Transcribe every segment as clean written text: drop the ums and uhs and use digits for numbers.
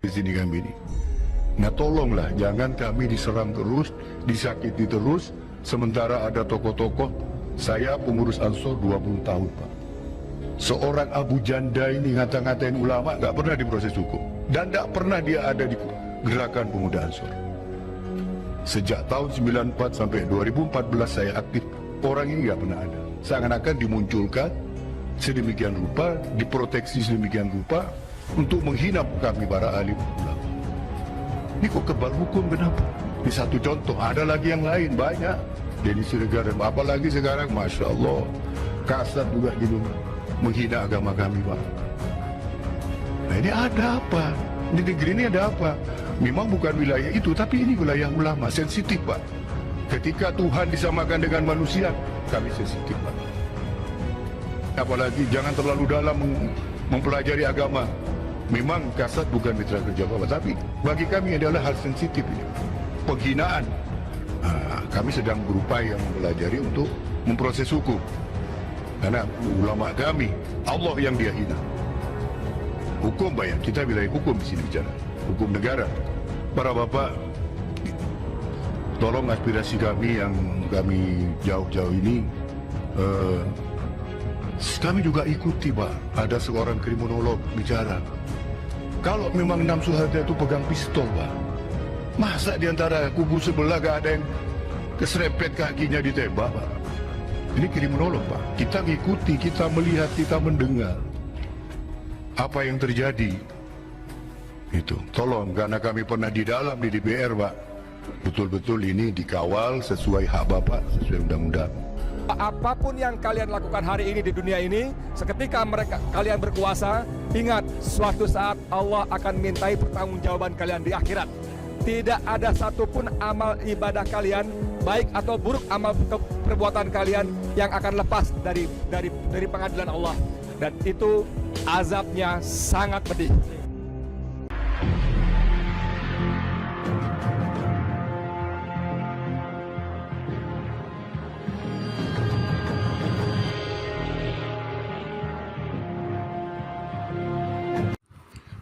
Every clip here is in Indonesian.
di sini kami ini. Nah tolonglah jangan kami diserang terus, disakiti terus, sementara ada tokoh-tokoh. Saya pengurus Ansor 20 tahun Pak. Seorang Abu Janda ini ngata-ngatain ulama gak pernah diproses hukum. Dan gak pernah dia ada di gerakan pemuda Ansor. Sejak tahun 94 sampai 2014 saya aktif, orang ini gak pernah ada. Seakan-akan dimunculkan sedemikian rupa, diproteksi sedemikian rupa untuk menghina kami para alim ulama. Ini kok kebal hukum kenapa? Ini satu contoh, ada lagi yang lain banyak. Denny Siregar, apalagi sekarang Masya Allah kasar juga gitu menghina agama kami Pak. Nah ini ada apa? Di negeri ini ada apa? Memang bukan wilayah itu, tapi ini wilayah ulama, sensitif Pak. Ketika Tuhan disamakan dengan manusia, kami sensitif Pak. Apalagi jangan terlalu dalam mempelajari agama. Memang kasat bukan mitra kerja Bapak, tapi bagi kami adalah hal sensitif ini. Penghinaan. Kami sedang berupaya mempelajari untuk memproses hukum. Karena ulama kami, Allah yang dia hina. Hukum banyak, kita wilayah hukum di sini bicara. Hukum negara. Para Bapak, tolong aspirasi kami yang kami jauh-jauh ini, kami juga ikuti Pak. Ada seorang kriminolog bicara. Kalau memang Nam Suharto itu pegang pistol Pak, masa diantara kubu sebelah gak ada yang keserempet kakinya ditembak Pak? Ini kriminolog Pak. Kita ngikuti, kita melihat, kita mendengar apa yang terjadi. Itu, tolong karena kami pernah di dalam di DPR Pak, betul-betul ini dikawal sesuai hak Bapak, sesuai undang-undang. Apapun yang kalian lakukan hari ini di dunia ini, seketika kalian berkuasa, ingat suatu saat Allah akan mintai pertanggungjawaban kalian di akhirat. Tidak ada satupun amal ibadah kalian, baik atau buruk amal perbuatan kalian yang akan lepas dari pengadilan Allah. Dan itu azabnya sangat pedih.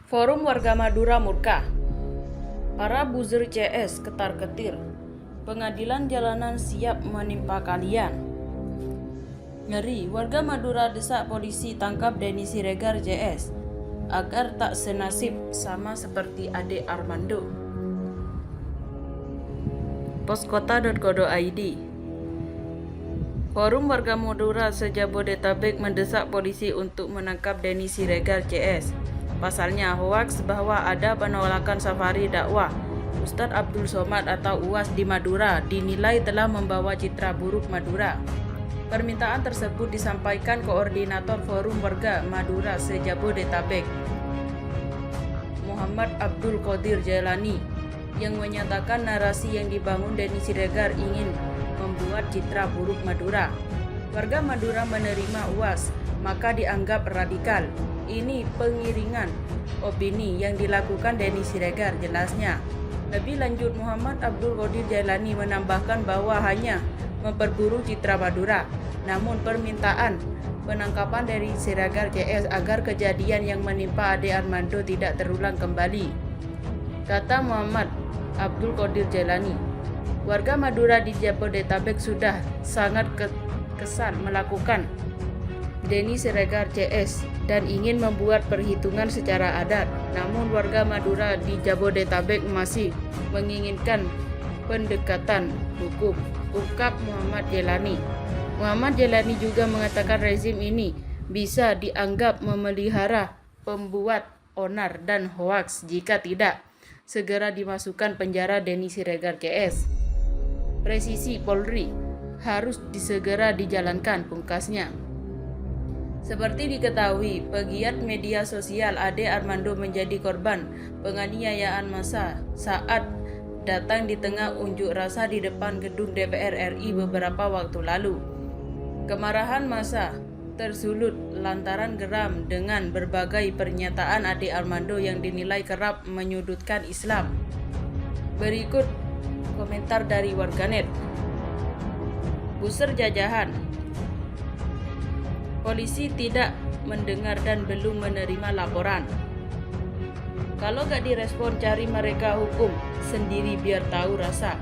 Forum Warga Madura murka. Para buzzer CS ketar-ketir. Pengadilan jalanan siap menimpa kalian. Ngeri, warga Madura desak polisi tangkap Denny Siregar JS agar tak senasib sama seperti Ade Armando. Poskota.co.id. Forum Warga Madura se-Jabodetabek mendesak polisi untuk menangkap Denny Siregar JS. Pasalnya hoaks bahwa ada penolakan safari dakwah Ustadz Abdul Somad atau UAS di Madura dinilai telah membawa citra buruk Madura. Permintaan tersebut disampaikan Koordinator Forum Warga Madura se-Jabodetabek, Muhammad Abdul Qadir Jailani, yang menyatakan narasi yang dibangun Denny Siregar ingin membuat citra buruk Madura. Warga Madura menerima UAS maka dianggap radikal. Ini pengiringan opini yang dilakukan Denny Siregar, jelasnya. Lebih lanjut, Muhammad Abdul Qadir Jailani menambahkan bahwa hanya memperburuk citra Madura. Namun permintaan penangkapan dari Siregar CS agar kejadian yang menimpa Ade Armando tidak terulang kembali. Kata Muhammad Abdul Qadir Jailani, warga Madura di Jabodetabek sudah sangat kesal melakukan Denny Siregar CS dan ingin membuat perhitungan secara adat. Namun warga Madura di Jabodetabek masih menginginkan pendekatan hukum, ungkap Muhammad Jailani. Muhammad Jailani juga mengatakan rezim ini bisa dianggap memelihara pembuat onar dan hoaks jika tidak segera dimasukkan penjara Denny Siregar CS. Presisi Polri harus disegera dijalankan, pungkasnya. Seperti diketahui, pegiat media sosial Ade Armando menjadi korban penganiayaan massa saat datang di tengah unjuk rasa di depan gedung DPR RI beberapa waktu lalu. Kemarahan massa tersulut lantaran geram dengan berbagai pernyataan Ade Armando yang dinilai kerap menyudutkan Islam. Berikut komentar dari warganet. Buzzer jajahan. Polisi tidak mendengar dan belum menerima laporan. Kalau gak direspon, cari mereka hukum sendiri biar tahu rasa.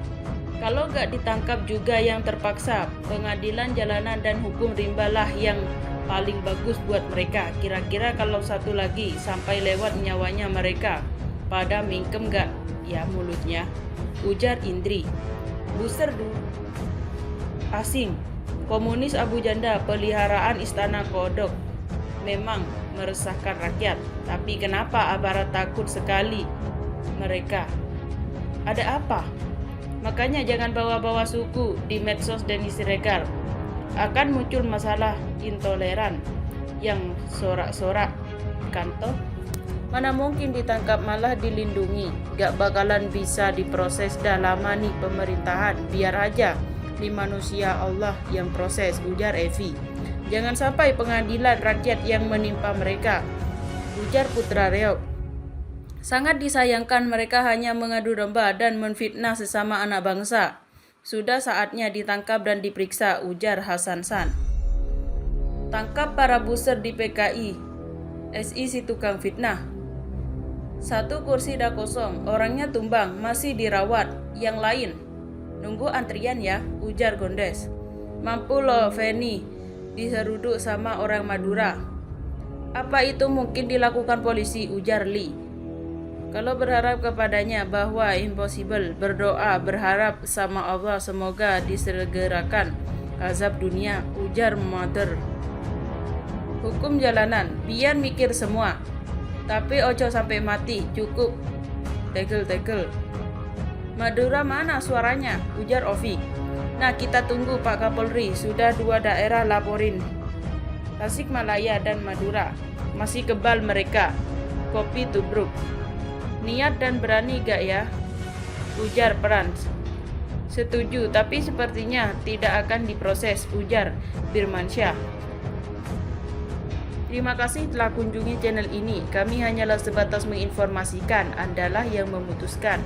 Kalau gak ditangkap juga yang terpaksa, pengadilan jalanan dan hukum rimbalah yang paling bagus buat mereka. Kira-kira kalau satu lagi sampai lewat nyawanya mereka, pada mingkem gak ya mulutnya? Ujar Indri. Buser asing, komunis Abu Janda, peliharaan istana kodok. Memang meresahkan rakyat, tapi kenapa aparat takut sekali mereka? Ada apa? Makanya jangan bawa-bawa suku di medsos Denny Siregar. Akan muncul masalah intoleran yang sorak-sorak kantor. Mana mungkin ditangkap malah dilindungi. Gak bakalan bisa diproses, dah lama nih pemerintahan. Biar aja di manusia Allah yang proses, ujar Evi. Jangan sampai pengadilan rakyat yang menimpa mereka, ujar Putra Reog. Sangat disayangkan mereka hanya mengadu domba dan menfitnah sesama anak bangsa. Sudah saatnya ditangkap dan diperiksa, ujar Hasan San. Tangkap para buser di PKI, SI si tukang fitnah. Satu kursi dah kosong, orangnya tumbang, masih dirawat. Yang lain nunggu antrian ya, ujar Gondes. Mampu loh Feni diseruduk sama orang Madura. Apa itu mungkin dilakukan polisi, ujar Lee. Kalau berharap kepadanya bahwa impossible, berdoa berharap sama Allah semoga disegerakan azab dunia, ujar Mother. Hukum jalanan, biar mikir semua, tapi ojo sampai mati, cukup tegel-tegel. Madura mana suaranya, ujar Ovi. Nah kita tunggu Pak Kapolri, sudah 2 daerah laporin, Tasikmalaya dan Madura. Masih kebal mereka, kopi tubruk. Niat dan berani gak ya, ujar Frans. Setuju, tapi sepertinya tidak akan diproses, ujar Firmansyah. Terima kasih telah kunjungi channel ini. Kami hanyalah sebatas menginformasikan, Andalah yang memutuskan.